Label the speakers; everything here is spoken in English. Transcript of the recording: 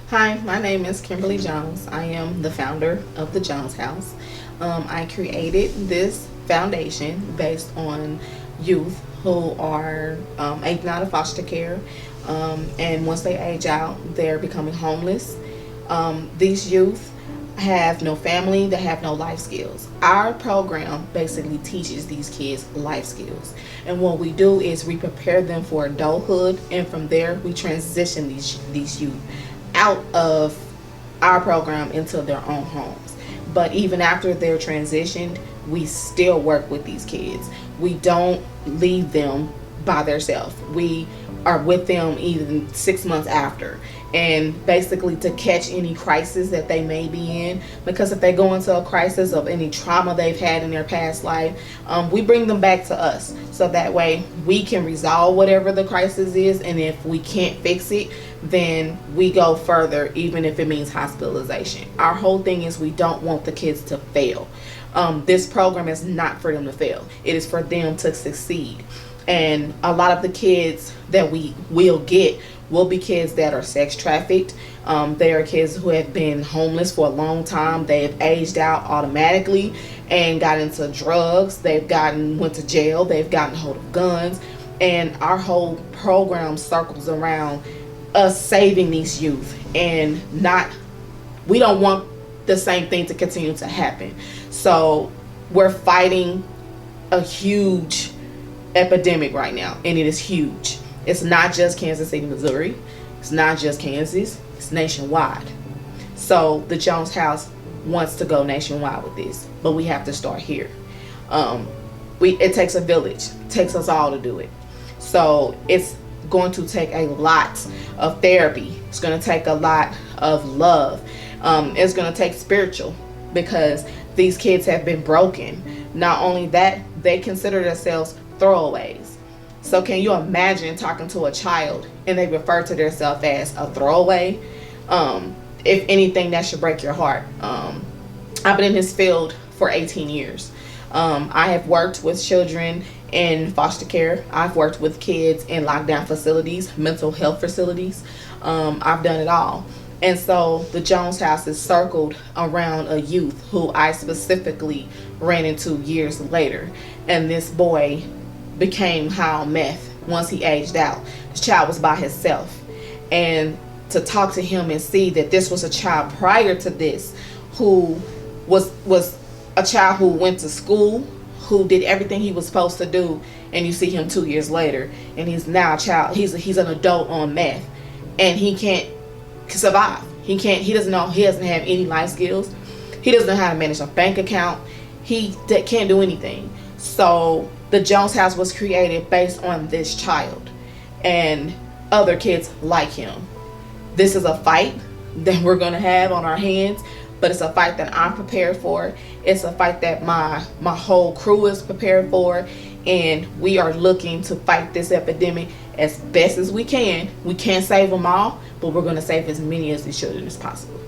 Speaker 1: Hi, my name is Kimberly Jones. I am the founder of the Jones House. I created this foundation based on youth who are aging out of foster care, and once they age out, they're becoming homeless. These youth have no family, they have no life skills. Our program basically teaches these kids life skills. And what we do is we prepare them for adulthood, and from there we transition these youth out of our program into their own homes. But even after they're transitioned, we still work with these kids. We don't leave them by themselves. We are with them even 6 months after, and basically to catch any crisis that they may be in, because if they go into a crisis of any trauma they've had in their past life, we bring them back to us so that way we can resolve whatever the crisis is, and if we can't fix it, then we go further, even if it means hospitalization. Our whole thing is we don't want the kids to fail. This program is not for them to fail, it is for them to succeed. And a lot of the kids that we will get will be kids that are sex trafficked. They are kids who have been homeless for a long time. They have aged out automatically and got into drugs. They've went to jail. They've gotten hold of guns. And our whole program circles around us saving these youth, and we don't want the same thing to continue to happen. So we're fighting a huge epidemic right now, and it is huge. It's not just Kansas City, Missouri. It's not just Kansas. It's nationwide. So the Jones House wants to go nationwide with this, but we have to start here. It takes a village. It takes us all to do it. So it's going to take a lot of therapy. It's going to take a lot of love. It's going to take spiritual, because these kids have been broken. Not only that, they consider themselves throwaways. So can you imagine talking to a child and they refer to themselves as a throwaway? If anything, that should break your heart. I've been in this field for 18 years. I have worked with children in foster care. I've worked with kids in lockdown facilities, mental health facilities. I've done it all. And so the Jones House is circled around a youth who I specifically ran into years later. And this boy became high on meth once he aged out. This child was by himself. And to talk to him and see that this was a child prior to this who was a child who went to school, who did everything he was supposed to do, and you see him 2 years later and he's now a child. He's an adult on meth, and he can't survive. He doesn't have any life skills. He doesn't know how to manage a bank account. He can't do anything. So the Jones House was created based on this child and other kids like him. This is a fight that we're going to have on our hands, but it's a fight that I'm prepared for. It's a fight that my whole crew is prepared for, and we are looking to fight this epidemic as best as we can. We can't save them all, but we're going to save as many of these children as possible.